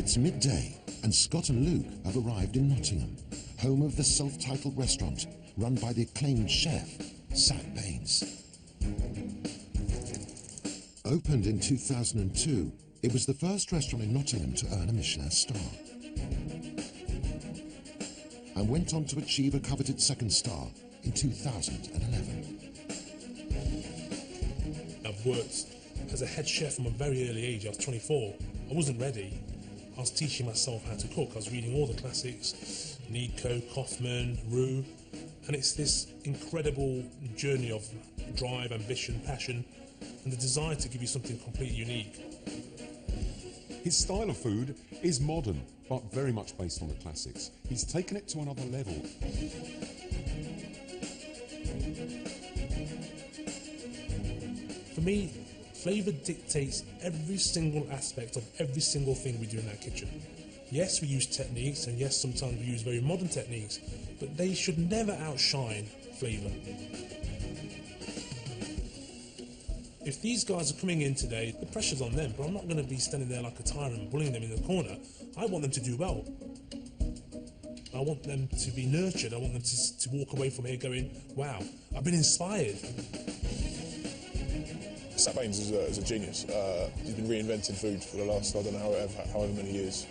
It's midday, and Scott and Luke have arrived in Nottingham, home of the self-titled restaurant run by the acclaimed chef, Zach Baines. Opened in 2002, it was the first restaurant in Nottingham to earn a Michelin star, and went on to achieve a coveted second star in 2011. I've worked as a head chef from a very early age. I was 24. I wasn't ready. I was teaching myself how to cook. I was reading all the classics, Nico, Kaufman, Roux, and it's this incredible journey of drive, ambition, passion, and the desire to give you something completely unique. His style of food is modern, but very much based on the classics. He's taken it to another level. For me, flavour dictates every single aspect of every single thing we do in that kitchen. Yes, we use techniques, and yes, sometimes we use very modern techniques, but they should never outshine flavour. If these guys are coming in today, the pressure's on them, but I'm not going to be standing there like a tyrant bullying them in the corner. I want them to do well. I want them to be nurtured. I want them to walk away from here going, wow, I've been inspired. Zach Baines is a genius. He's been reinventing food for the last, I don't know, however many years.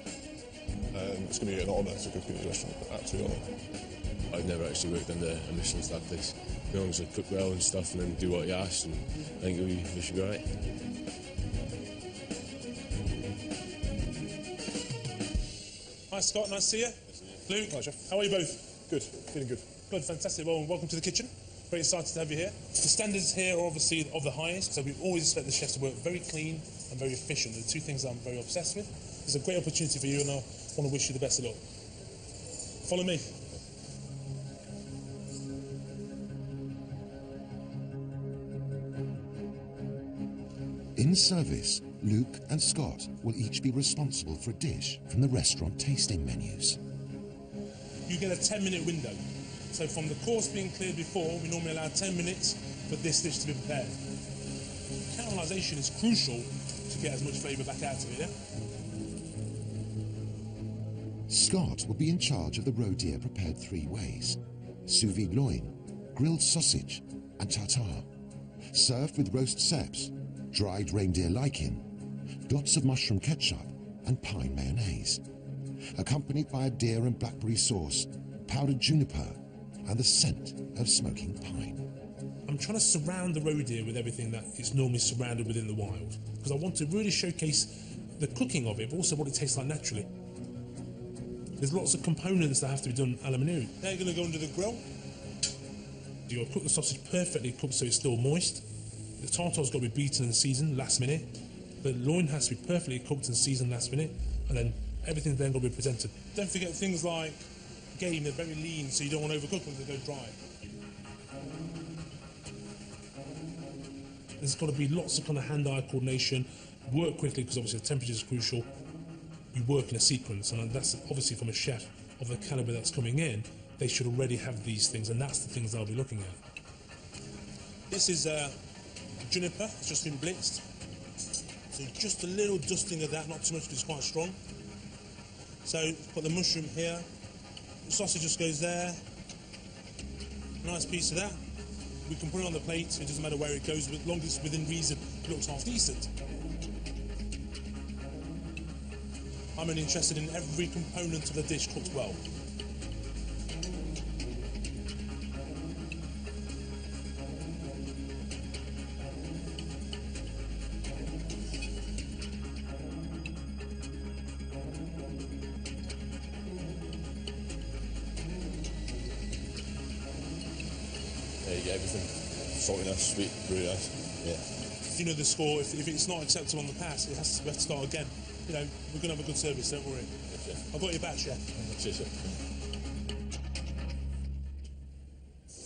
It's going to be an honour to cook in his restaurant, absolute honour. I've never actually worked under a Michelin star place. As long as I cook well and stuff and then do what you ask, and I think we should be alright. Hi Scott, nice to see you. Luke, Hi, Chef. how are you both? Good, feeling good. Good, fantastic. Well, welcome to the kitchen. Very excited to have you here. The standards here are obviously of the highest, so we always expect the chefs to work very clean and very efficient. The two things I'm very obsessed with. It's a great opportunity for you, and I want to wish you the best of luck. Follow me. In service, Luke and Scott will each be responsible for a dish from the restaurant tasting menus. You get a 10-minute window. So from the course being cleared before, we normally allow 10 minutes for this dish to be prepared. Caramelisation is crucial to get as much flavour back out of it, yeah? Scott will be in charge of the roe deer prepared three ways: sous vide loin, grilled sausage, and tartare. Served with roast ceps, dried reindeer lichen, dots of mushroom ketchup, and pine mayonnaise, accompanied by a deer and blackberry sauce, powdered juniper, and the scent of smoking pine. I'm trying to surround the roe deer with everything that is normally surrounded within the wild, because I want to really showcase the cooking of it, but also what it tastes like naturally. There's lots of components that have to be done a la minute. Now you're going to go under the grill. You've got to cook the sausage perfectly cooked so it's still moist. The tartare's got to be beaten and seasoned last minute. The loin has to be perfectly cooked and seasoned last minute, and then everything's then got to be presented. Don't forget things like game, they're very lean, so you don't want to overcook them, they go dry. There's got to be lots of kind of hand-eye coordination, work quickly, because obviously the temperature is crucial. You work in a sequence, and that's obviously from a chef of the calibre that's coming in, they should already have these things, and that's the things I'll be looking at. This is juniper, it's just been blitzed. So just a little dusting of that, not too much because it's quite strong. So put the mushroom here, the sausage just goes there, nice piece of that. We can put it on the plate, it doesn't matter where it goes, as long as it's within reason, it looks half decent. I'm only interested in every component of the dish cooked well. There you get everything. Saltiness, sweet, really nice. Yeah. You know the score, if it's not acceptable on the pass, we have to start again. You know, we're going to have a good service, don't worry. Yes, I've got your back, chef. Cheers, chef.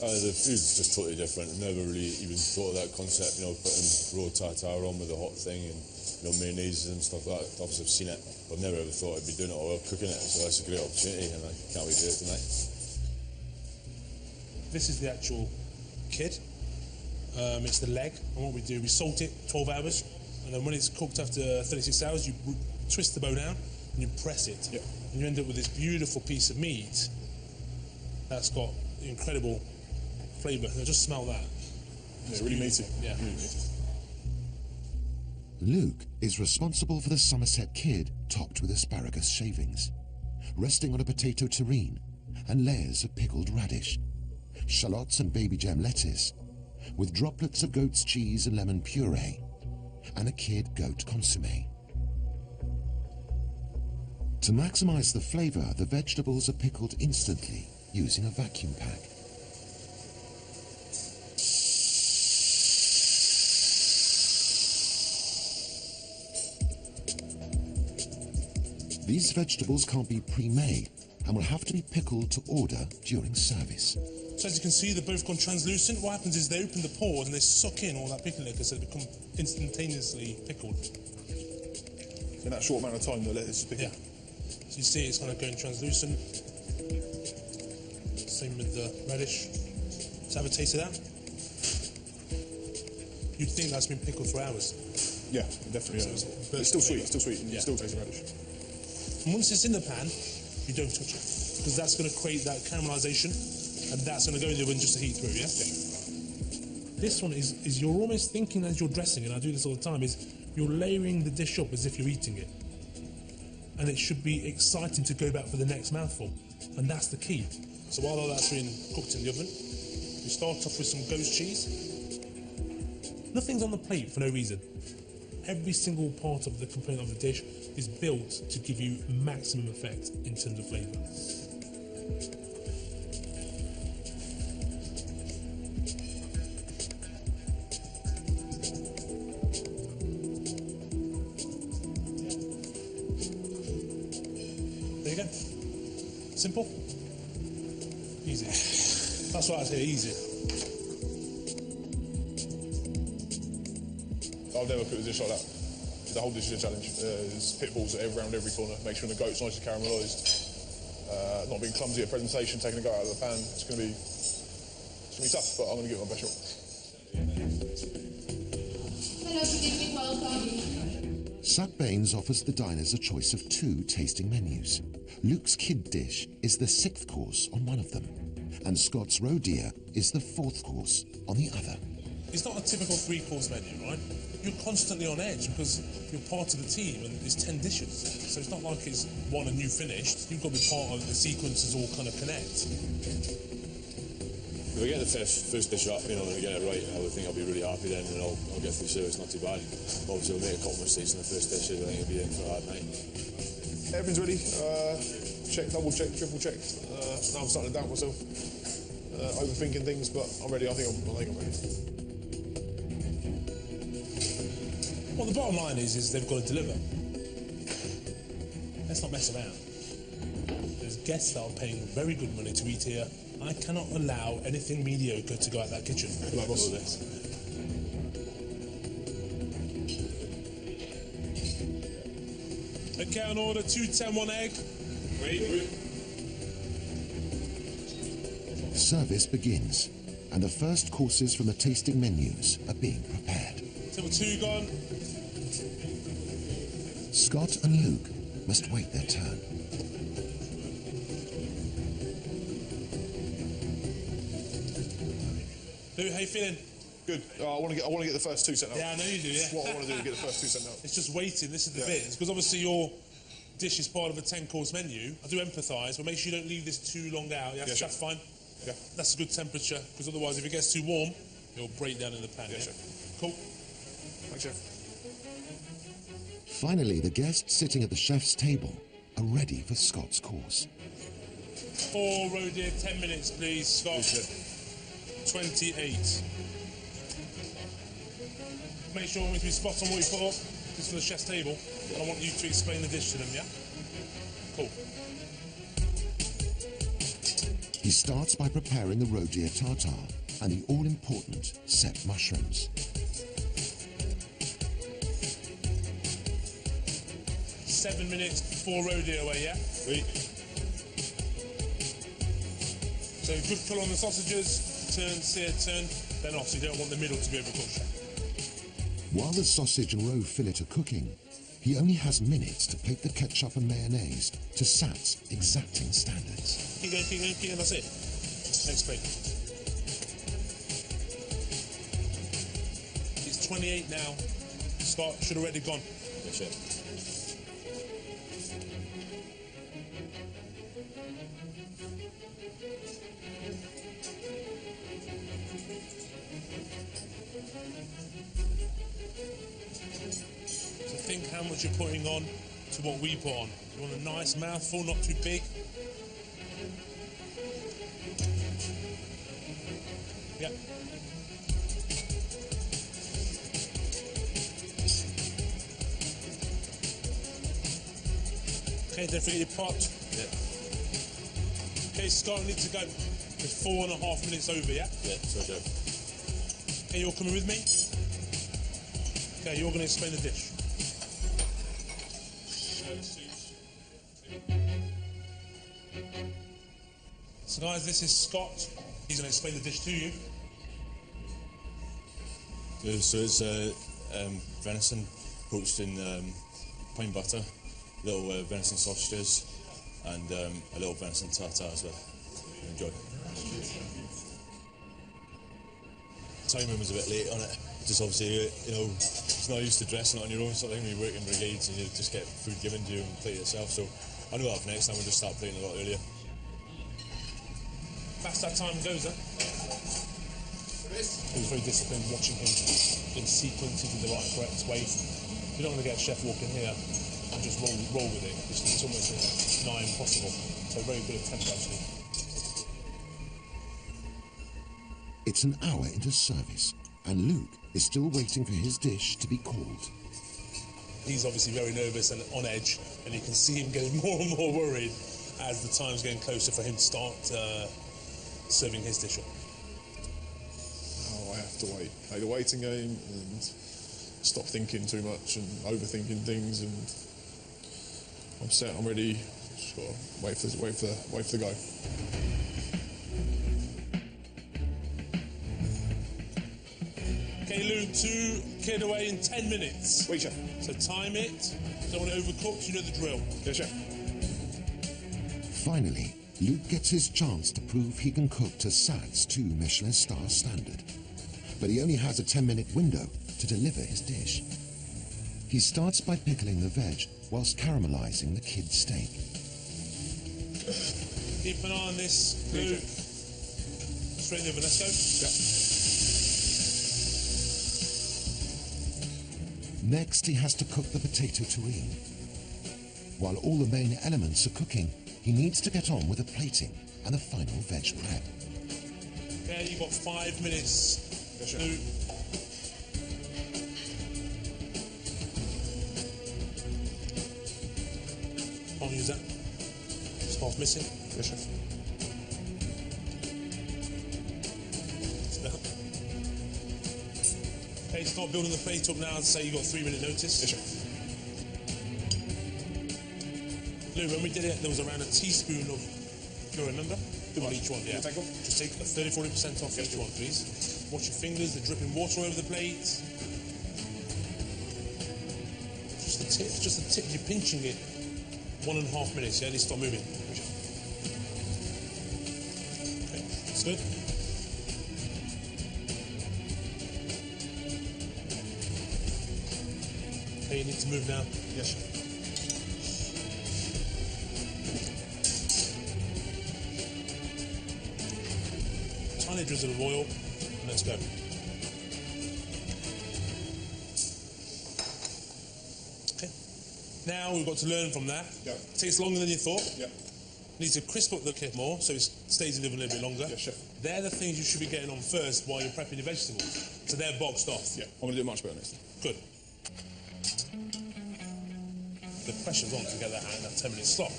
The food's just totally different. I've never really even thought of that concept, you know, putting raw tartare on with a hot thing and, you know, mayonnaise and stuff like that. Obviously I've seen it, but I've never ever thought I'd be doing it or cooking it, so that's a great opportunity and I can't wait to do it tonight. This is the actual kid. It's the leg, and what we do, we salt it 12 hours, and then when it's cooked after 36 hours, you twist the bone out, and you press it, Yeah. and you end up with this beautiful piece of meat that's got incredible flavour. Now just smell that. Yeah, really meaty. Yeah. Really meaty. Luke is responsible for the Somerset kid topped with asparagus shavings, resting on a potato terrine and layers of pickled radish, shallots and baby gem lettuce, with droplets of goat's cheese and lemon puree, and a kid goat consommé. To maximise the flavour, the vegetables are pickled instantly using a vacuum pack. These vegetables can't be pre-made and will have to be pickled to order during service. So as you can see, they've both gone translucent. What happens is they open the pores and they suck in all that pickling liquor, so they become instantaneously pickled. In that short amount of time, the lettuce is pickled. Yeah. So you see it's kind of going translucent. Same with the radish. Let's have a taste of that. You'd think that's been pickled for hours. Yeah, definitely. Yeah. But it's still sweet. It's still sweet. And you still taste the radish. And once it's in the pan, you don't touch it, because that's going to create that caramelisation, and that's going to go in the oven just to heat through, yeah? This one is you're almost thinking as you're dressing, and I do this all the time, is you're layering the dish up as if you're eating it. And it should be exciting to go back for the next mouthful, and that's the key. So while all that's being cooked in the oven, we start off with some ghost cheese. Nothing's on the plate for no reason. Every single part of the component of the dish is built to give you maximum effect in terms of flavour. There you go. Simple. Easy. That's why I say easy. I've never cooked a dish like that. The whole dish is a challenge. There's pitballs around every corner. Make sure the goat's nice and caramelised. Not being clumsy at presentation, taking the goat out of the pan. It's going to be tough, but I'm going to give it my best shot. Hello, good evening, welcome. Sat Baines offers the diners a choice of 2 tasting menus. Luke's kid dish is the 6th course on one of them, and Scott's roe deer is the 4th course on the other. It's not a typical 3-course menu, right? You're constantly on edge because you're part of the team and it's 10 dishes. So it's not like it's one and you finished. You've got to be part of the sequences all kind of connect. If I get the first dish up, and I get it right, I would think I'll be really happy then, and I'll get through service not too bad. Obviously, I'll make a couple of mistakes in the first dishes. I think I'll be in for a hard night. Everything's ready. Check, double check, triple check. Now I'm starting to doubt myself. Overthinking things, but I'm ready. I think I'm ready. Well, the bottom line is they've got to deliver. Let's not mess around. There's guests that are paying very good money to eat here. I cannot allow anything mediocre to go out that kitchen. Like boss. Okay, on order 210, 1 egg. Wait. Service begins, and the first courses from the tasting menus are being prepared. Table 2 gone. Scott and Luke must wait their turn. Luke, how you feeling? Good. I want to get the first 2 sent out. Yeah, I know you do, yeah. What I want to do is get the first 2 sent out. It's just waiting, this is the bit. Because obviously your dish is part of a 10-course menu. I do empathise, but make sure you don't leave this too long out. Yeah, sure. That's fine. Yeah. That's a good temperature, because otherwise if it gets too warm, it'll break down in the pan. Yeah, Yeah, sure. Cool. Thanks, chef. Finally, the guests sitting at the chef's table are ready for Scott's course. 4 roe deer, 10 minutes, please, Scott. 28. Make sure we spot on what you put up. This is for the chef's table. And I want you to explain the dish to them, yeah? Cool. He starts by preparing the roe deer tartare and the all-important set mushrooms. 7 minutes, 4 roe deer away, yeah? Sweet. So good colour on the sausages, turn, sear, turn, then off, so you don't want the middle to be overcooked. While the sausage and roe fillet are cooking, He only has minutes to plate the ketchup and mayonnaise to Sat's exacting standards. Keep going, keep going, keep going, that's it. Next plate. It's 28 now. Scott should have already gone. Yes, chef. So think how much you're putting on to what we put on. You want a nice mouthful, not too big. Yeah. Okay, don't forget your pot. Yeah. Okay, Scott, we need to go. It's 4.5 minutes over, yeah? Yeah, so chef. Okay, you're coming with me? Okay, you're going to explain the dish. So guys, this is Scott. He's going to explain the dish to you. So it's venison poached in pine butter, little venison sausages, and a little venison tartare as well. Enjoy. Timing was a bit late on it. Just obviously, you know, it's not used to dressing it on your own sort of thing when you work in brigades and you just get food given to you and plate it yourself. So I know that for next time we'll just start plating a lot earlier. Fast that time goes, huh? It was very disciplined watching him in sequence, in the right, correct way. You don't want to get a chef walking here and just roll with it. It's almost nigh impossible. So very good attempt, actually. It's an hour into service, and Luke is still waiting for his dish to be called. He's obviously very nervous and on edge, and you can see him getting more and more worried as the time's getting closer for him to start serving his dish up. Oh, I have to wait. Play the waiting game and stop thinking too much and overthinking things. And I'm set. I'm ready. Just gotta wait for the go. Okay, Luke, 2 kid away in 10 minutes. Wait, chef. So time it. Don't want to overcook. You know the drill. Yes, chef. Finally, Luke gets his chance to prove he can cook to Sat's 2 Michelin star standard. But he only has a 10-minute window to deliver his dish. He starts by pickling the veg whilst caramelizing the kid's steak. Keep an eye on this, Luke. Straight in the oven. Let's go. Yeah. Next, he has to cook the potato terrine. While all the main elements are cooking, he needs to get on with the plating and the final veg prep. Okay, you've got 5 minutes. Yes, Luke. Can't use that. It's half missing. Yes, chef. Okay, start building the plate up now and say you've got 3-minute notice. Yes, chef. Lou, when we did it, there was around a teaspoon of, do you remember? On each one, yeah. Take off? Just take 30-40% off each one, please. Watch your fingers, they're dripping water over the plate. Just the tip, you're pinching it. 1.5 minutes, yeah, stop moving. Okay, that's good. Okay, you need to move now. Yes, chef. Tiny drizzle of oil, and let's go. Okay. Now we've got to learn from that. Yeah. It takes longer than you thought. Yeah. Need to crisp up the kit more so it stays in the oven a little bit longer. Yes, chef. They're the things you should be getting on first while you're prepping your vegetables. So they're boxed off. Yeah. I'm gonna do it much better next time. Good. The pressure's on to get that out in that 10-minute slot.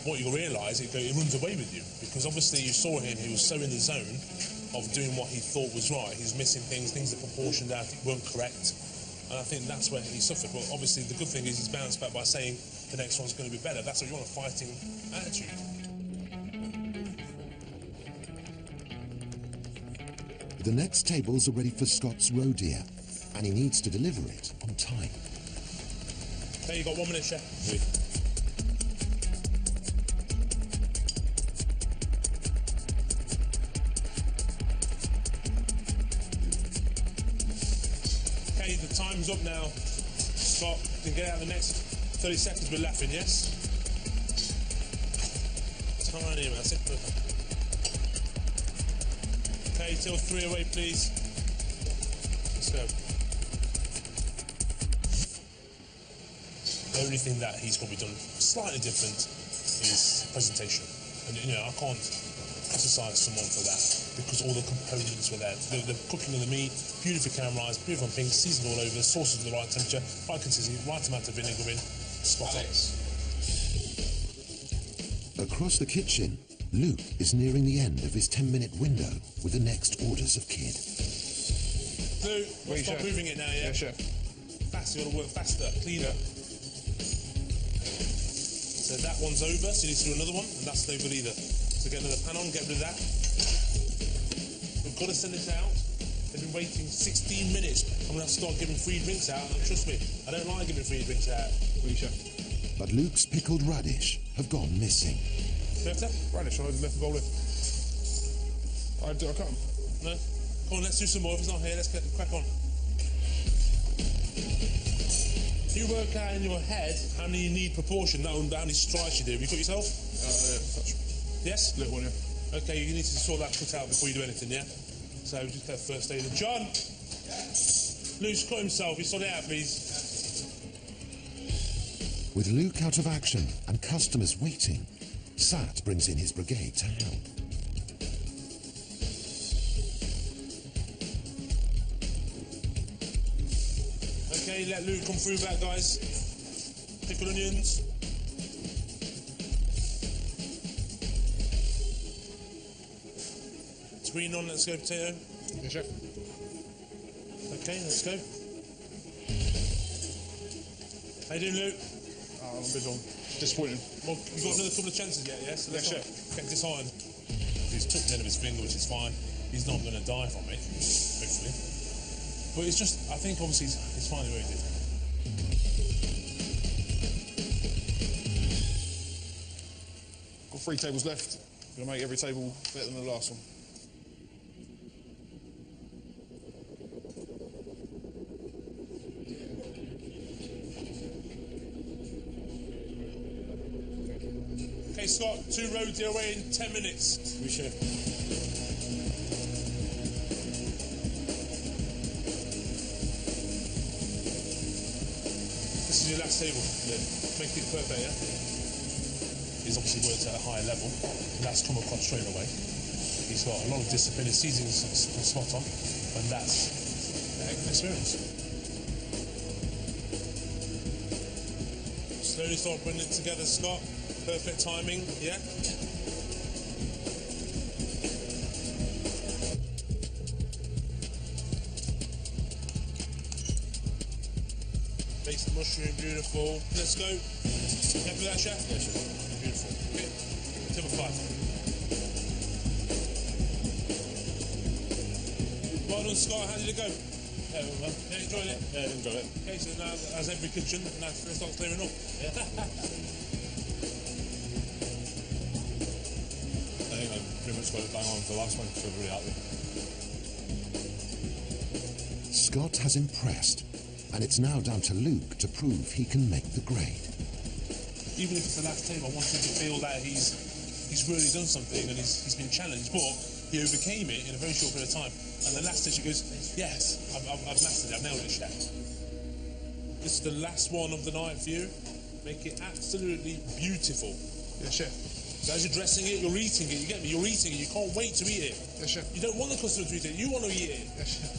What you'll realise, it runs away with you because obviously you saw him, he was so in the zone of doing what he thought was right. He's missing things that proportioned out weren't correct. And I think that's where he suffered. But obviously the good thing is he's bounced back by saying the next one's going to be better. That's what you want, a fighting attitude. The next tables are ready for Scott's roe deer, and he needs to deliver it on time. Okay, you got 1 minute, chef. Oui. Okay, the time's up now. Scott, you can get out the next 30 seconds. We're laughing, yes? Tiny amount, that's it. Okay, till 3 away, please. Let's go. The only thing that he's probably done slightly different is presentation. And you know, I can't criticise someone for that because all the components were there. The cooking of the meat, beautifully caramelised, beautiful pink, seasoned all over, sauces at the right temperature, right consistency, right amount of vinegar in, spot on. Across the kitchen, Luke is nearing the end of his 10-minute window with the next orders of Kid. Luke, we'll stop moving it now, yeah? Yeah, chef. Faster, you've got to work faster, cleaner. So that one's over, so you need to do another one, and that's no good either. So get another pan on, get rid of that. We've got to send this out. They've been waiting 16 minutes. I'm going to have to start giving free drinks out, and trust me, I don't like giving free drinks out. Oui, chef. But Luke's pickled radish have gone missing. Better? Radish, I left the bowl in. I cut them. No? Come on, let's do some more. If it's not here, let's get the crack on. You work out in your head how many you need proportion, how many strikes you do. Have you cut yourself? Yeah, touch. Yes? Little one, yeah. Okay, you need to sort that cut out before you do anything, yeah? So just get first aid. John! Luke's cut himself. You sort it out, please. With Luke out of action and customers waiting, Sat brings in his brigade to help. Okay, let Luke come through back, guys. Pickled onions. Screen on, let's go, potato. Yeah, chef. Okay, let's go. How you doing, Luke? I'm a bit on. Disappointing. Well, you've got another couple of chances yet, yes? So let's Yeah, not get disheartened. He's took the end of his finger, which is fine. He's not going to die from it, hopefully. But it's just, I think obviously he's finding it very difficult. Got 3 tables left. Gonna make every table better than the last one. Okay, Scott, 2 roads your way in 10 minutes. Oui, chef. This is your last table. Yeah. Make it perfect, yeah? He's obviously worked at a higher level, and that's come across straight away. He's got a lot of discipline, his seasoning's spot on, and that's experience. Slowly start putting it together, Scott. Perfect timing, yeah? Base the mushroom, beautiful. Let's go. Happy with that, chef? Yeah, chef. Beautiful. Okay. Table 5. Well done, Scott. How did it go? Yeah, well, Yeah, enjoyed it? yeah, enjoy it. Okay, so now, as every kitchen, now let's start clearing up. I think I pretty much got it bang on for the last one, so I'm really happy. Scott has impressed, and it's now down to Luke to prove he can make the grade. Even if it's the last table, I want him to feel that he's really done something and he's been challenged, but he overcame it in a very short period of time. And the last dish, he goes, yes, I've mastered it, I've nailed it, chef. This is the last one of the night for you. Make it absolutely beautiful. Yeah, chef. So as you're dressing it, you're eating it, you get me? You're eating it, you can't wait to eat it. Yeah, chef. You don't want the customer to eat it, you want to eat it. Yeah, chef.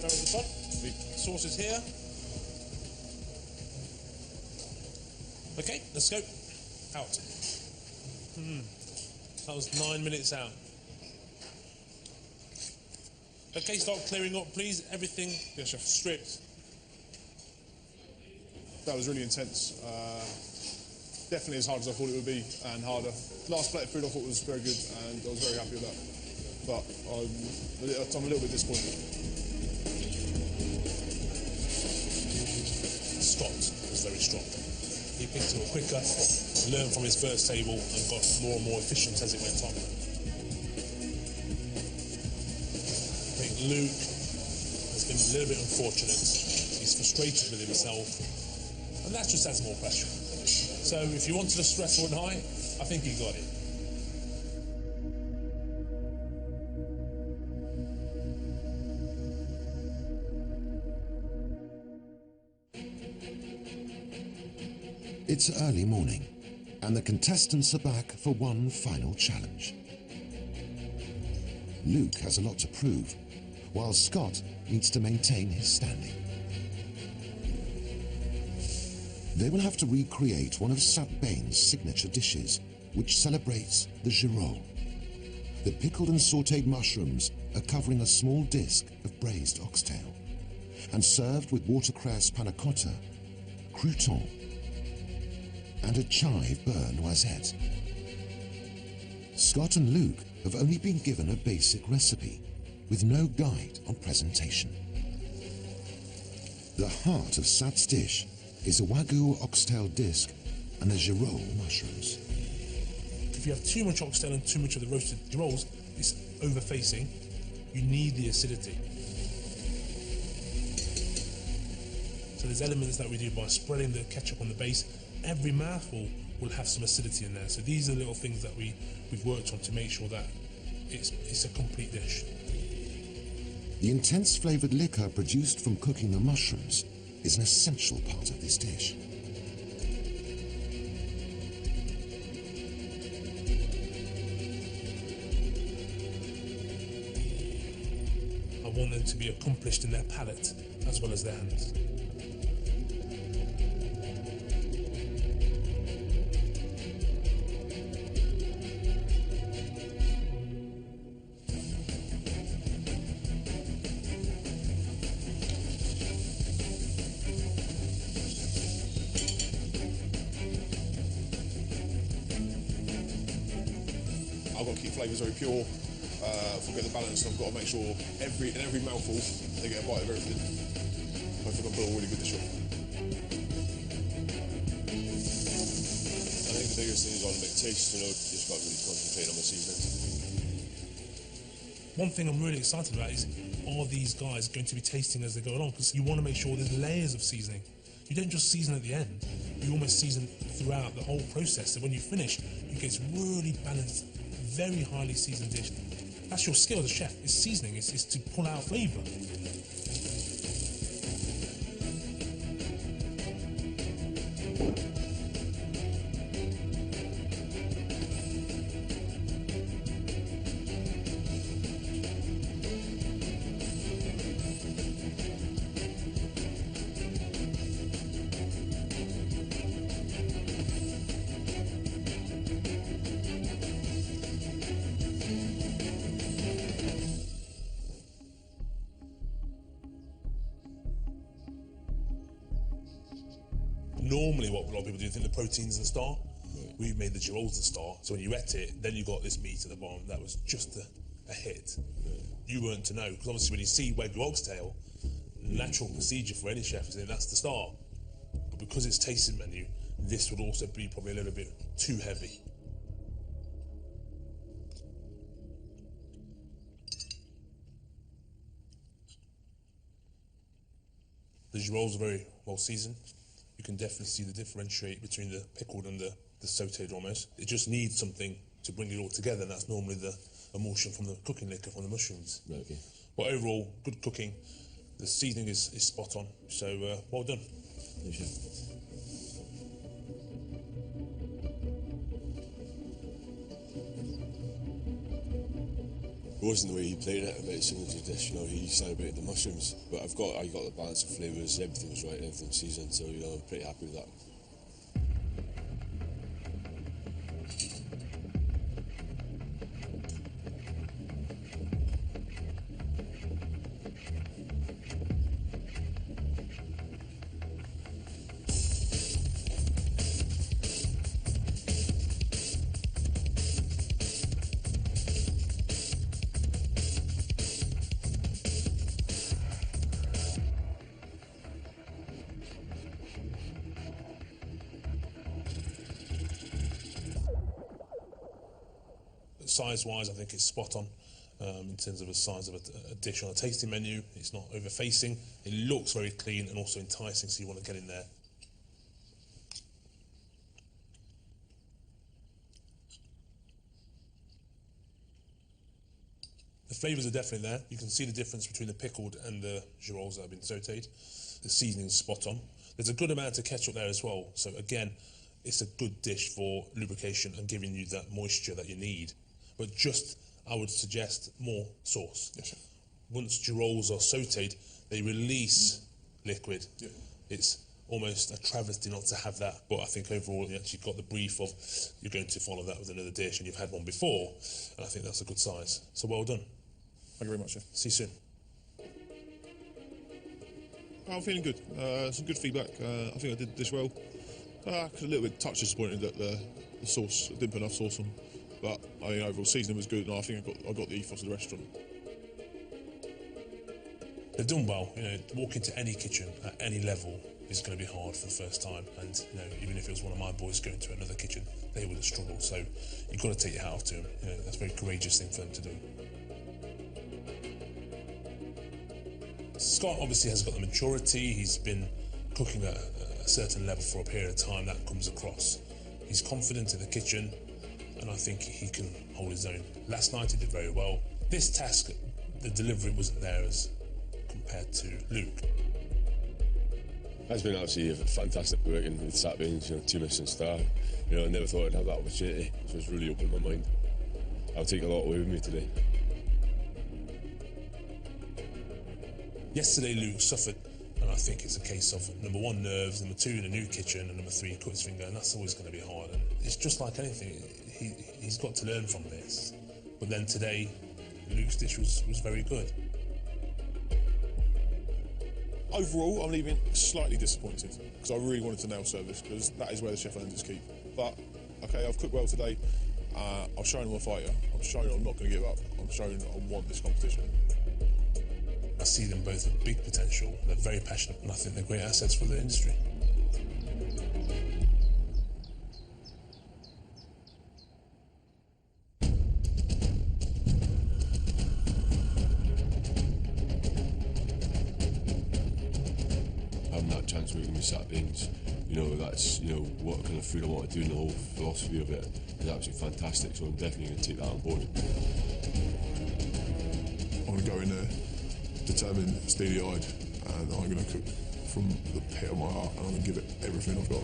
Go at the top. Sauce is here. Okay, let's go. Out. That was 9 minutes out. Okay, start clearing up, please. Everything Yeah, chef. stripped. That was really intense. definitely as hard as I thought it would be, and harder. Last plate of food I thought was very good, and I was very happy with that. But I'm a little bit disappointed. Scott was very strong. He picked it up quicker, learned from his first table, and got more and more efficient as it went on. I think Luke has been a little bit unfortunate. He's frustrated with himself, and that just adds more pressure. So if you wanted a stressful night, I think he got it. It's early morning, and the contestants are back for one final challenge. Luke has a lot to prove, while Scott needs to maintain his standing. They will have to recreate one of Sat Bain's signature dishes, which celebrates the girolle. The pickled and sautéed mushrooms are covering a small disc of braised oxtail, and served with watercress panna cotta, crouton, and a chive beurre noisette. Scott and Luke have only been given a basic recipe, with no guide on presentation. The heart of Sat's dish is a wagyu oxtail disc and the girolle mushrooms. If you have too much oxtail and too much of the roasted girolles, it's over-facing. You need the acidity. So there's elements that we do by spreading the ketchup on the base. Every mouthful will have some acidity in there. So these are little things that we've worked on to make sure that it's a complete dish. The intense flavoured liquor produced from cooking the mushrooms is an essential part of this dish. I want them to be accomplished in their palate as well as their hands. I've got to keep flavours very pure, forget the balance, and I've got to make sure in every mouthful they get a bite of everything. I think I've built a really good dish up. I think the biggest thing is all about taste, just got to really concentrate on the seasoning. One thing I'm really excited about is, are these guys going to be tasting as they go along? Because you want to make sure there's layers of seasoning. You don't just season at the end, you almost season throughout the whole process. So when you finish, you get this really balanced, very highly seasoned dish. That's your skill as a chef, is seasoning, is to pull out flavour. Normally what a lot of people do, think the protein's the star. Right. We've made the girolles the star, so when you ate it, then you got this meat at the bottom that was just a hit. Right. You weren't to know, because obviously when you see wagyu oxtail, natural procedure for any chef is that that's the star. But because it's tasting menu, this would also be probably a little bit too heavy. The girolles are very well seasoned. You can definitely see the differentiate between the pickled and the sautéed almost. It just needs something to bring it all together, and that's normally the emulsion from the cooking liquor from the mushrooms. Right, okay. But overall, good cooking. The seasoning is spot on, so well done. Thank you. It wasn't the way he played it about signature dish, he celebrated the mushrooms, but I got the balance of flavours, everything was right, everything was seasoned, so I'm pretty happy with that. size-wise, I think it's spot on in terms of the size of a dish on a tasting menu. It's not over-facing. It looks very clean and also enticing, so you want to get in there. The flavours are definitely there. You can see the difference between the pickled and the girolles that have been sautéed. The seasoning is spot on. There's a good amount of ketchup there as well. So again, it's a good dish for lubrication and giving you that moisture that you need. But just, I would suggest more sauce. Yes, sir. Once girolles are sautéed, they release liquid. Yeah. It's almost a travesty not to have that, but I think overall you actually got the brief of you're going to follow that with another dish and you've had one before, and I think that's a good size. So well done. Thank you very much, Chef. See you soon. I'm feeling good. Some good feedback. I think I did this well. A little bit touch disappointed that the sauce, I didn't put enough sauce on. But I mean, overall seasoning was good, and I think I got the ethos of the restaurant. They've done well. You know, walk into any kitchen at any level is going to be hard for the first time, and you know, even if it was one of my boys going to another kitchen, they would have struggled. So you've got to take your hat off to them. You know, that's a very courageous thing for them to do. Scott obviously has got the maturity. He's been cooking at a certain level for a period of time. That comes across. He's confident in the kitchen, and I think he can hold his own. Last night he did very well. This task, the delivery wasn't there as compared to Luke. It's been absolutely fantastic working with Sat Beans, you know, 2 Michelin star. You know, I never thought I'd have that opportunity, so it's really opened my mind. I'll take a lot away with me today. Yesterday Luke suffered, and I think it's a case of number 1, nerves, number 2, in a new kitchen, and number 3, cut his finger, and that's always going to be hard. And it's just like anything, he's got to learn from this. But then today, Luke's dish was very good. Overall, I'm leaving slightly disappointed because I really wanted to nail service, because that is where the chef earns his keep. But, okay, I've cooked well today. I've shown I'm a fighter. I've shown I'm not going to give up. I'm showing I want this competition. I see them both with big potential. They're very passionate, and I think they're great assets for the industry. Having that chance working with Sat Beans, you know, that's, you know, what kind of food I want to do, and the whole philosophy of it is absolutely fantastic, so I'm definitely going to take that on board. I'm going to go in there determined, steely-eyed, and I'm going to cook from the pit of my heart, and I'm going to give it everything I've got.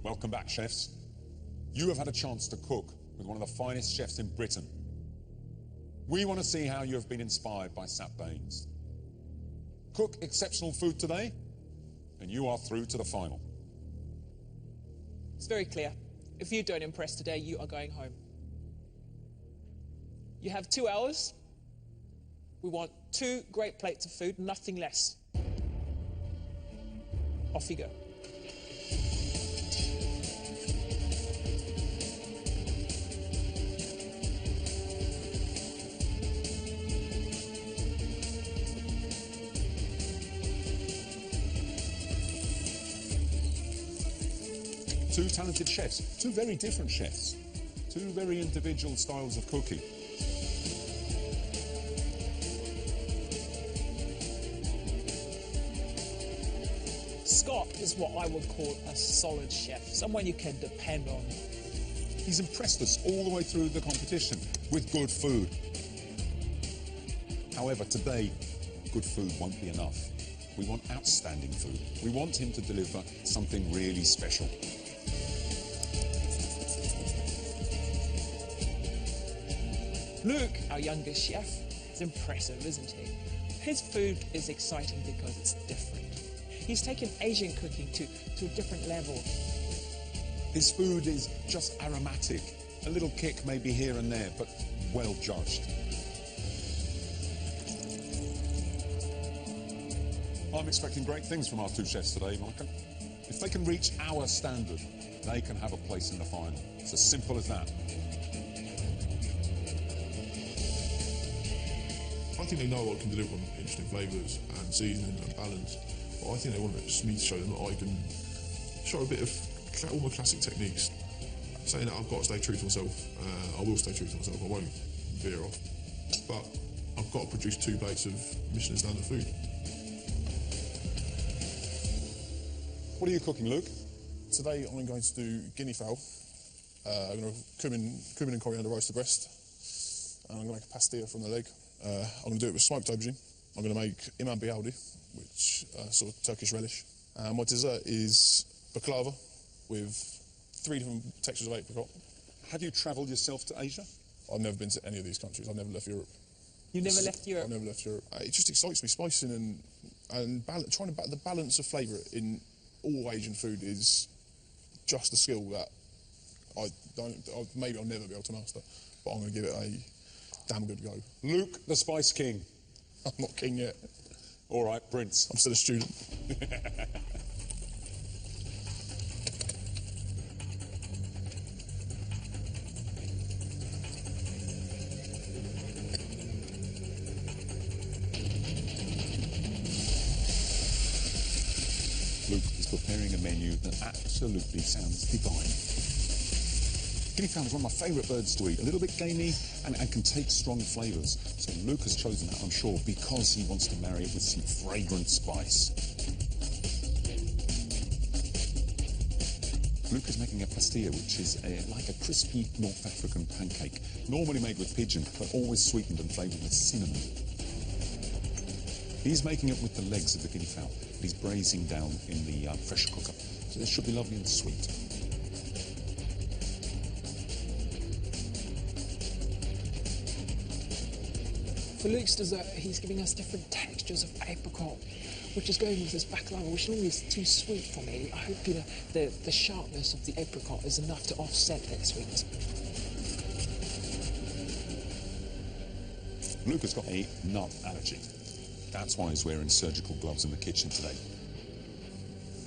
Welcome back, chefs. You have had a chance to cook with one of the finest chefs in Britain. We want to see how you have been inspired by Sat Beans. Cook exceptional food today, and you are through to the final. It's very clear. If you don't impress today, you are going home. You have 2 hours. We want 2 great plates of food, nothing less. Off you go. Two talented chefs, 2 very different chefs, 2 very individual styles of cooking. Scott is what I would call a solid chef, someone you can depend on. He's impressed us all the way through the competition with good food. However, today, good food won't be enough. We want outstanding food. We want him to deliver something really special. Luke, our youngest chef, is impressive, isn't he? His food is exciting because it's different. He's taken Asian cooking to a different level. His food is just aromatic. A little kick maybe here and there, but well judged. I'm expecting great things from our 2 chefs today, Micah. If they can reach our standard, they can have a place in the final. It's as simple as that. I think they know what I can deliver on interesting flavours and seasoning and balance. But I think they want me to show them that I can show a bit of all my classic techniques. Saying that I've got to stay true to myself. I will stay true to myself. I won't veer off. But I've got to produce 2 plates of Michelin standard food. What are you cooking, Luke? Today I'm going to do guinea fowl. I'm going to cumin and coriander roast the breast. And I'm going to make a pastilla from the leg. I'm going to do it with smoked aubergine. I'm going to make imam bialdi, which sort of Turkish relish. And my dessert is baklava with 3 different textures of apricot. Have you travelled yourself to Asia? I've never been to any of these countries. I've never left Europe. You never left Europe? I've never left Europe. It just excites me, spicing and trying to the balance of flavour in all Asian food is just a skill that maybe I'll never be able to master, but I'm going to give it a damn good go. Luke, the Spice King. I'm not king yet. All right, Prince. I'm still a student. Luke is preparing a menu that absolutely sounds divine. Guinea fowl is one of my favourite birds to eat. A little bit gamey and can take strong flavours. So Luke has chosen that, I'm sure, because he wants to marry it with some fragrant spice. Luke is making a pastilla, which is like a crispy North African pancake, normally made with pigeon, but always sweetened and flavoured with cinnamon. He's making it with the legs of the guinea fowl that he's braising down in the pressure cooker. So this should be lovely and sweet. For Luke's dessert, he's giving us different textures of apricot, which is going with this baklava, which normally is too sweet for me. I hope the sharpness of the apricot is enough to offset that sweetness. Luke has got a nut allergy. That's why he's wearing surgical gloves in the kitchen today.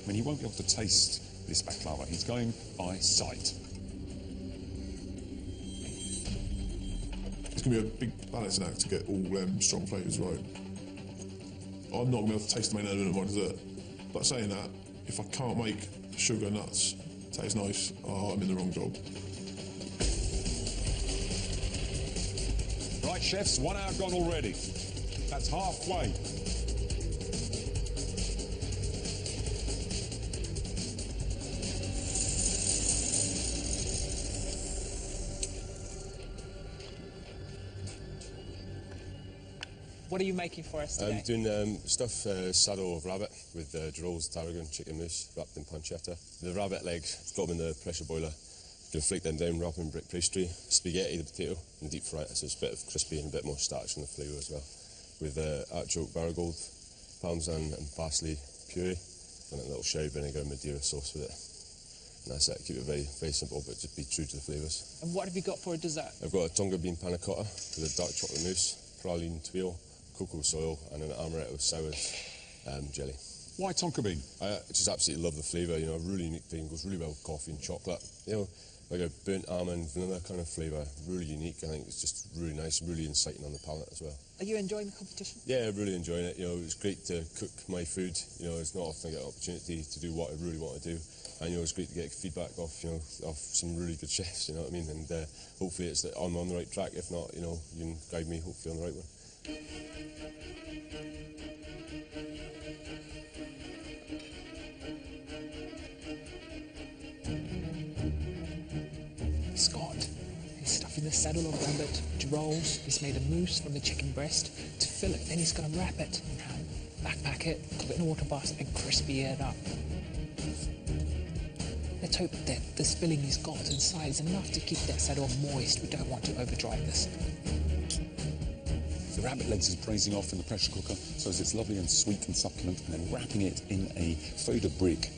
I mean, he won't be able to taste this baklava. He's going by sight. It's going to be a big balancing act to get all strong flavours right. I'm not going to be able to taste the main element of my dessert. But saying that, if I can't make sugar nuts taste nice, I'm in the wrong job. Right, chefs, 1 hour gone already. That's halfway. What are you making for us today? I'm doing stuffed saddle of rabbit with rolls, tarragon, chicken mousse wrapped in pancetta. The rabbit legs, got them in the pressure boiler. Going to flake them down, wrap in brick pastry, spaghetti, the potato, and deep fry it so it's a bit of crispy and a bit more starch in the flavour as well. With artichoke, marigold, parmesan and parsley puree, and a little sherry vinegar and Madeira sauce with it. And that's it. Keep it very, very simple, but just be true to the flavours. And what have you got for a dessert? I've got a tonga bean panna cotta with a dark chocolate mousse, praline tuile, cocoa soil, and an amaretto sours jelly. Why tonka bean? I just absolutely love the flavour. You know, a really unique thing. Goes really well with coffee and chocolate. You know, like a burnt almond, vanilla kind of flavour. Really unique. I think it's just really nice, really inciting on the palate as well. Are you enjoying the competition? Yeah, really enjoying it. You know, it's great to cook my food. You know, it's not often I get an opportunity to do what I really want to do. And, you know, it's great to get feedback off, you know, off some really good chefs, you know what I mean? And hopefully it's that I'm on the right track. If not, you know, you can guide me hopefully on the right one. Scott is stuffing the saddle of rabbit to rolls. He's made a mousse from the chicken breast to fill it. Then he's going to wrap it, backpack it, put it in a water bath and crispy it up. Let's hope that the filling he's got inside is enough to keep that saddle moist. We don't want to overdry this. The rabbit legs is braising off in the pressure cooker so as it's lovely and sweet and succulent, and then wrapping it in a feuille de brique,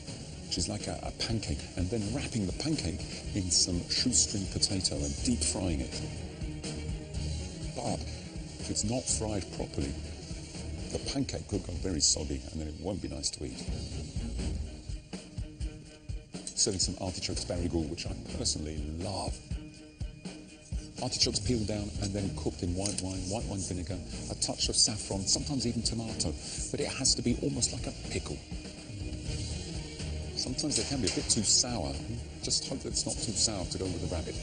which is like a pancake, and then wrapping the pancake in some shoestring potato and deep frying it. But if it's not fried properly, the pancake could go very soggy and then it won't be nice to eat. Serving some artichoke sparagoule, which I personally love. Artichokes peeled down and then cooked in white wine vinegar, a touch of saffron, sometimes even tomato, but it has to be almost like a pickle. Sometimes they can be a bit too sour. Just hope that it's not too sour to go with the rabbit.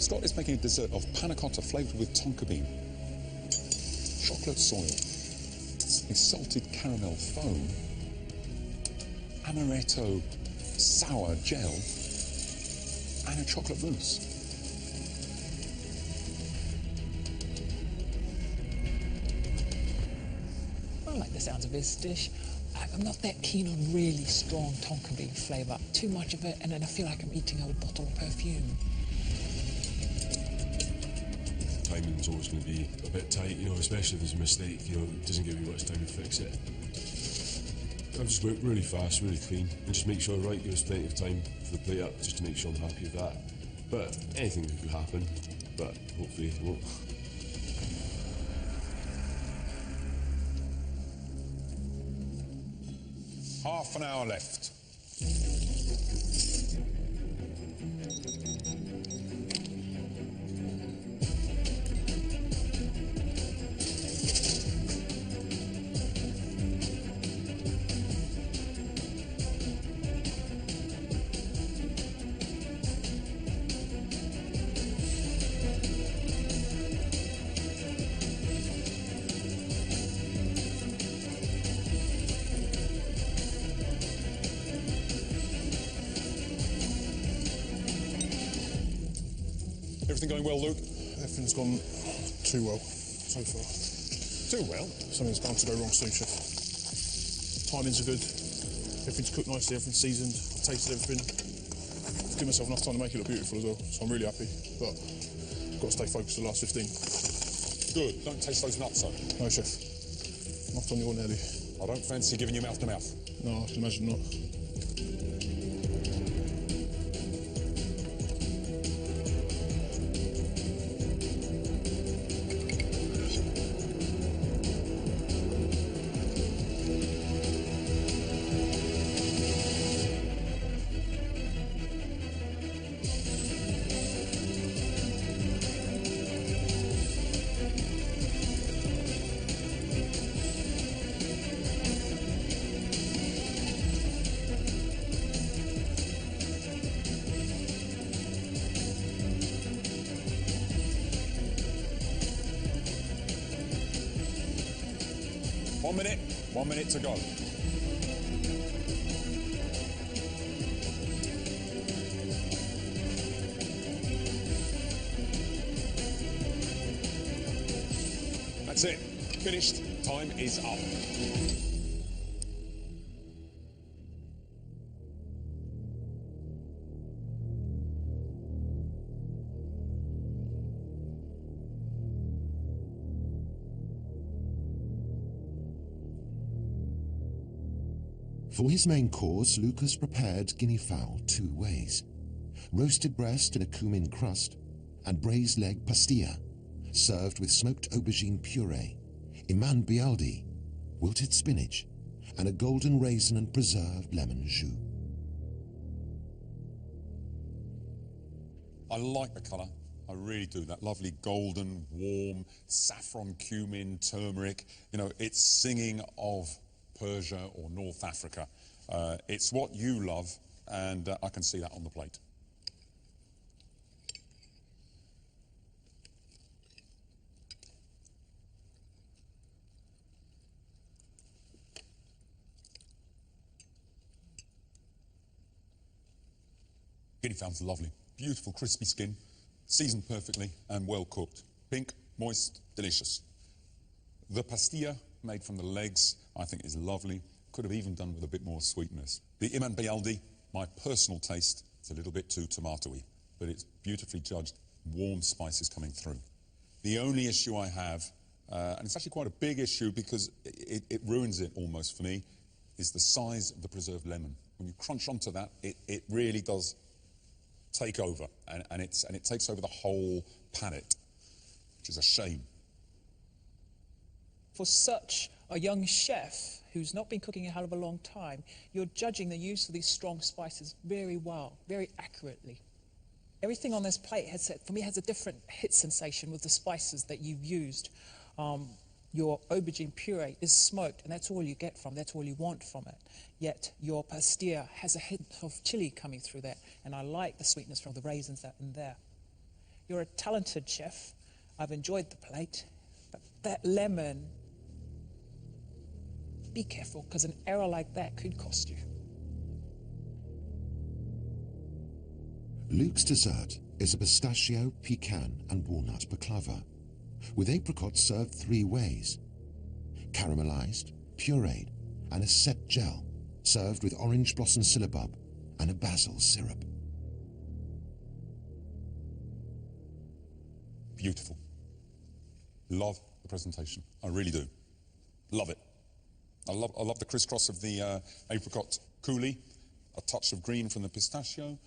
Scott is making a dessert of panna cotta flavoured with tonka bean, chocolate soil, a salted caramel foam, amaretto sour gel, and a chocolate mousse. I like the sounds of this dish. I'm not that keen on really strong tonka bean flavour. Too much of it, and then I feel like I'm eating a bottle of perfume. Timing's always going to be a bit tight, you know, especially if there's a mistake, you know, it doesn't give you much time to fix it. I just work really fast, really clean, and just make sure I give us plenty of time for the plate up, just to make sure I'm happy with that. But anything could happen, but hopefully it won't. Half an hour left. Everything going well, Luke? Everything's gone too well so far. Too well. Something's bound to go wrong soon, Chef. Timings are good. Everything's cooked nicely, everything's seasoned. I've tasted everything. I've given myself enough time to make it look beautiful as well, so I'm really happy. But I've got to stay focused for the last 15. Good. Don't taste those nuts, though. No, Chef. Not on your Nelly. I don't fancy giving you mouth to mouth. No, I can imagine not. One minute to go. That's it. Finished. Time is up. For his main course, Lucas prepared guinea fowl 2 ways. Roasted breast in a cumin crust and braised leg pastilla, served with smoked aubergine puree, iman bialdi, wilted spinach, and a golden raisin and preserved lemon jus. I like the colour. I really do. That lovely golden, warm, saffron, cumin, turmeric. You know, it's singing of Persia or North Africa. It's what you love, and I can see that on the plate. Guinea fowl's lovely. Beautiful, crispy skin, seasoned perfectly and well cooked. Pink, moist, delicious. The pastilla, made from the legs, I think is lovely. Could have even done with a bit more sweetness. The iman bialdi, my personal taste, it's a little bit too tomatoey, but it's beautifully judged, warm spices coming through. The only issue I have, and it's actually quite a big issue because it ruins it almost for me, is the size of the preserved lemon. When you crunch onto that, it really does take over, and it takes over the whole palate. which is a shame. For such a young chef who's not been cooking a hell of a long time, you're judging the use of these strong spices very well, very accurately. Everything on this plate for me has a different hit sensation with the spices that you've used. Your aubergine puree is smoked, and that's all you get from, that's all you want from it. Yet your pastilla has a hint of chili coming through that, and I like the sweetness from the raisins that are in there. You're a talented chef. I've enjoyed the plate, but that lemon, be careful, because an error like that could cost you. Luke's dessert is a pistachio, pecan and walnut baklava, with apricots served 3 ways: caramelized, pureed, and a set gel, served with orange blossom syllabub and a basil syrup. Beautiful. Love the presentation. I really do. Love it. I love the crisscross of the apricot coulis, a touch of green from the pistachio,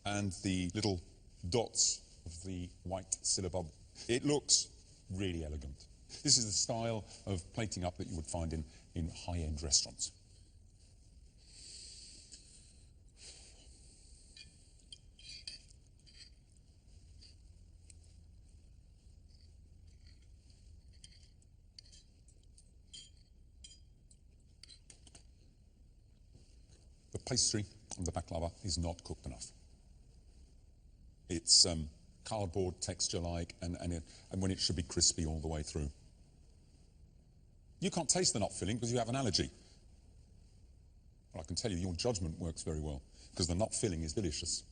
and the little dots of the white syllabub. It looks really elegant. This is the style of plating up that you would find in high-end restaurants. The pastry of the baklava is not cooked enough. It's cardboard texture-like, and when it should be crispy all the way through. You can't taste the nut filling because you have an allergy. Well, I can tell you your judgment works very well, because the nut filling is delicious.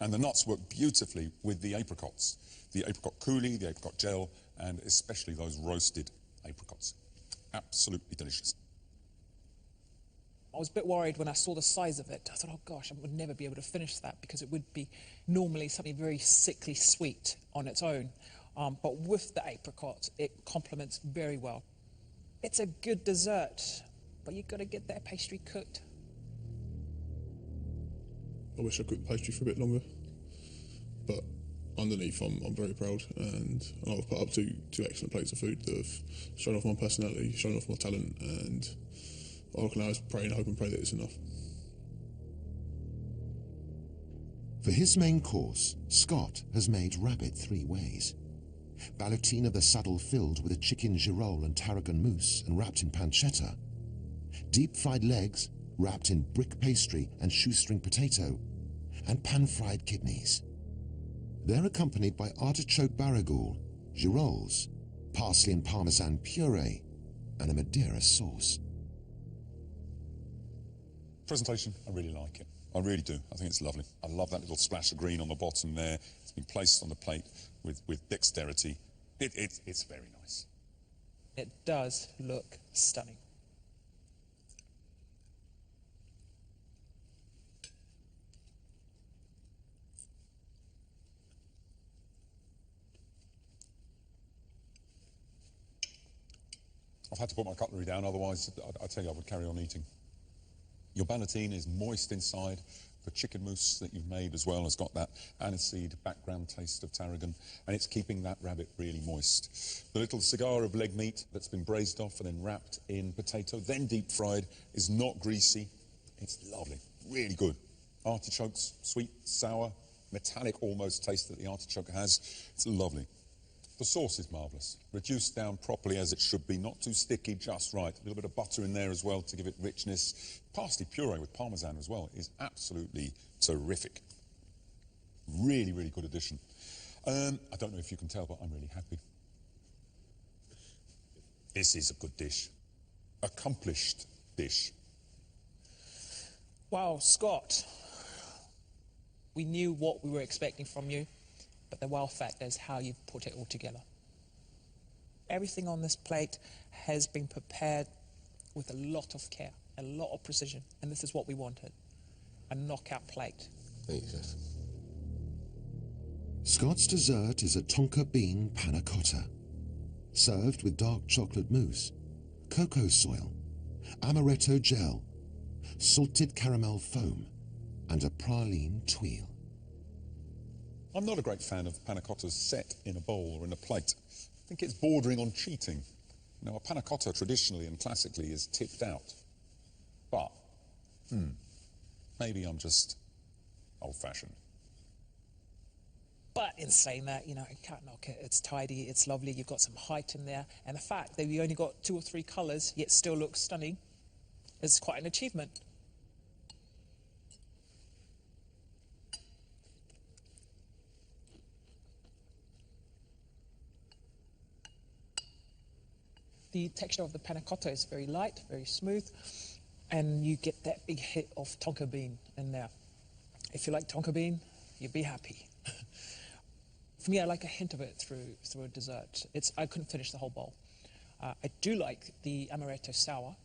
And the nuts work beautifully with the apricots. The apricot coulis, the apricot gel, and especially those roasted apricots. Absolutely delicious. I was a bit worried when I saw the size of it. I thought, oh gosh, I would never be able to finish that, because it would be normally something very sickly sweet on its own. But with the apricot, it complements very well. It's a good dessert, but you've got to get that pastry cooked. I wish I cooked the pastry for a bit longer, but underneath I'm very proud, and I've put up two excellent plates of food that have shown off my personality, shown off my talent, and all I can now is pray and hope and pray that it's enough. For his main course, Scott has made rabbit 3 ways. Ballotine of the saddle filled with a chicken girole and tarragon mousse and wrapped in pancetta. Deep-fried legs wrapped in brick pastry and shoestring potato. And pan-fried kidneys. They're accompanied by artichoke baragoule, giroles, parsley and parmesan puree, and a Madeira sauce. Presentation, I really like it. I really do. I think it's lovely. I love that little splash of green on the bottom there. It's been placed on the plate with dexterity. It's very nice. It does look stunning. I've had to put my cutlery down, otherwise I tell you I would carry on eating. Your ballotine is moist inside. The chicken mousse that you've made as well has got that aniseed background taste of tarragon, and it's keeping that rabbit really moist. The little cigar of leg meat that's been braised off and then wrapped in potato, then deep fried, is not greasy. It's lovely, really good. Artichokes, sweet, sour, metallic almost taste that the artichoke has. It's lovely. The sauce is marvellous, reduced down properly as it should be, not too sticky, just right. A little bit of butter in there as well to give it richness. Parsley puree with parmesan as well is absolutely terrific. Really, really good addition. I don't know if you can tell, but I'm really happy. This is a good dish. Accomplished dish. Wow, Scott. We knew what we were expecting from you, but the wow factor is how you've put it all together. Everything on this plate has been prepared with a lot of care, a lot of precision, and this is what we wanted. A knockout plate. Thank you, Chef. Scott's dessert is a tonka bean panna cotta, served with dark chocolate mousse, cocoa soil, amaretto gel, salted caramel foam, and a praline tuile. I'm not a great fan of panna cottas set in a bowl or in a plate. I think it's bordering on cheating. You know, a panna cotta traditionally and classically is tipped out. But, maybe I'm just old-fashioned. But in saying that, you know, you can't knock it. It's tidy, it's lovely, you've got some height in there. And the fact that you only got 2 or 3 colours, yet still looks stunning, is quite an achievement. The texture of the panna cotta is very light, very smooth, and you get that big hit of tonka bean in there. If you like tonka bean, you'll be happy. For me, I like a hint of it through a dessert. I couldn't finish the whole bowl. I do like the amaretto sour,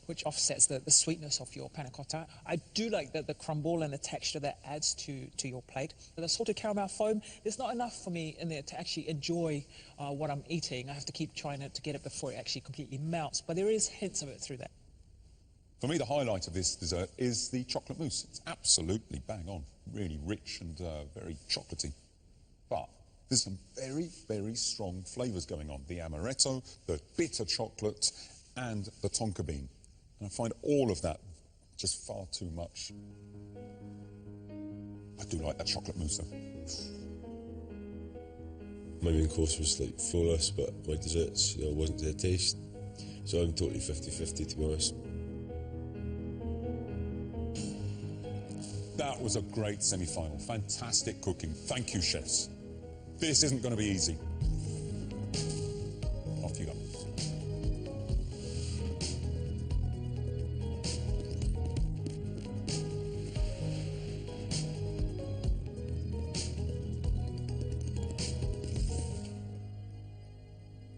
which offsets the sweetness of your panna cotta. I do like the crumble and the texture that adds to your plate. The salted caramel foam, there's not enough for me in there to actually enjoy what I'm eating. I have to keep trying to get it before it actually completely melts, but there is hints of it through that. For me, the highlight of this dessert is the chocolate mousse. It's absolutely bang on, really rich and very chocolatey. But there's some very, very strong flavours going on. The amaretto, the bitter chocolate, and the tonka bean. And I find all of that just far too much. I do like that chocolate mousse, though. My main course was like flawless, but my desserts, you know, wasn't to the taste. So I'm totally 50-50, to be honest. That was a great semi-final. Fantastic cooking. Thank you, chefs. This isn't going to be easy. Off you go.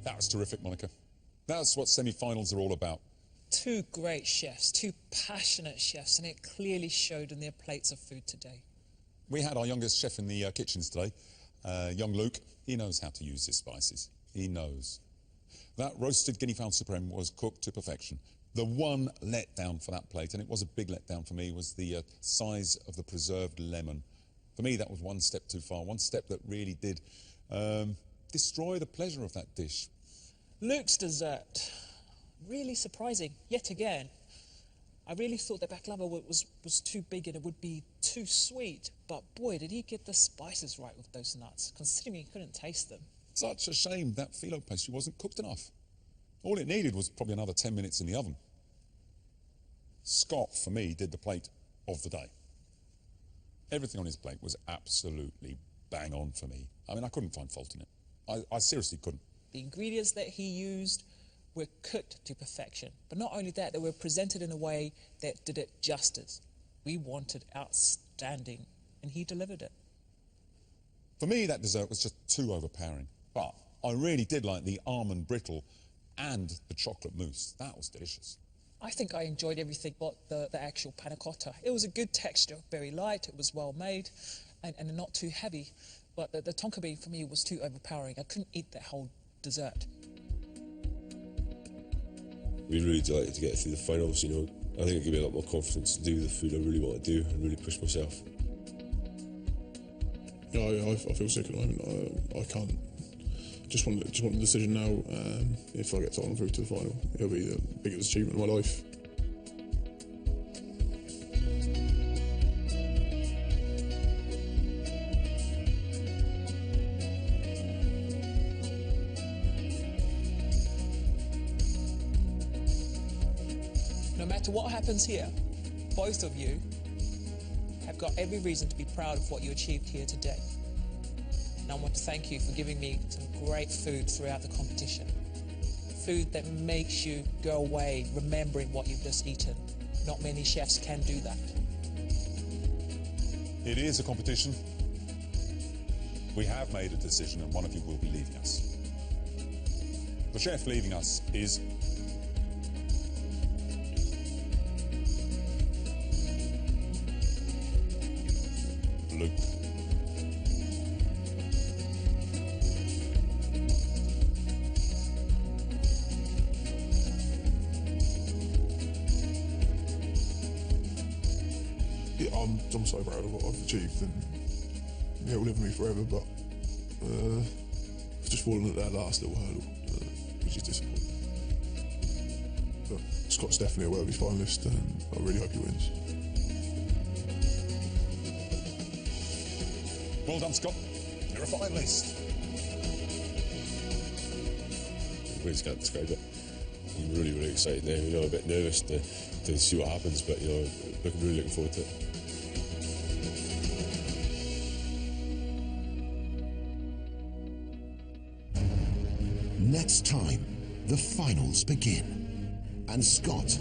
That was terrific, Monica. That's what semi-finals are all about. 2 great chefs, 2 passionate chefs, and it clearly showed in their plates of food today. We had our youngest chef in the kitchens today, young Luke. He knows how to use his spices. He knows. That roasted guinea fowl supreme was cooked to perfection. The one letdown for that plate, and it was a big letdown for me, was the size of the preserved lemon. For me, that was one step too far, one step that really did destroy the pleasure of that dish. Luke's dessert, really surprising, yet again. I really thought that baklava was too big and it would be too sweet, but boy, did he get the spices right with those nuts, considering he couldn't taste them. Such a shame that phyllo pastry wasn't cooked enough. All it needed was probably another 10 minutes in the oven. Scott, for me, did the plate of the day. Everything on his plate was absolutely bang on for me. I mean, I couldn't find fault in it. I seriously couldn't. The ingredients that he used were cooked to perfection. But not only that, they were presented in a way that did it justice. We wanted outstanding, and he delivered it. For me, that dessert was just too overpowering. But I really did like the almond brittle and the chocolate mousse. That was delicious. I think I enjoyed everything but the actual panna cotta. It was a good texture, very light, it was well made, and not too heavy. But the tonka bean for me was too overpowering. I couldn't eat that whole dessert. We're really delighted to get through the finals, you know. I think it gave me a lot more confidence to do the food I really want to do and really push myself. Yeah, I feel sick at the moment. I can't. Just want the decision now. If I get on through to the final, it'll be the biggest achievement of my life. No matter what happens here, both of you have got every reason to be proud of what you achieved here today. And I want to thank you for giving me some great food throughout the competition. Food that makes you go away remembering what you've just eaten. Not many chefs can do that. It is a competition. We have made a decision and one of you will be leaving us. The chef leaving us is Luke. I'm so proud of what I've achieved, and yeah, will live with me forever, but just falling at that last little hurdle, which is disappointing. But Scott's definitely a worthy finalist, and I really hope he wins. Well done, Scott. You're a finalist. I really can't describe it. I'm really, really excited now. You know, a bit nervous to see what happens, but you know, really looking forward to it. Next time, the finals begin, and Scott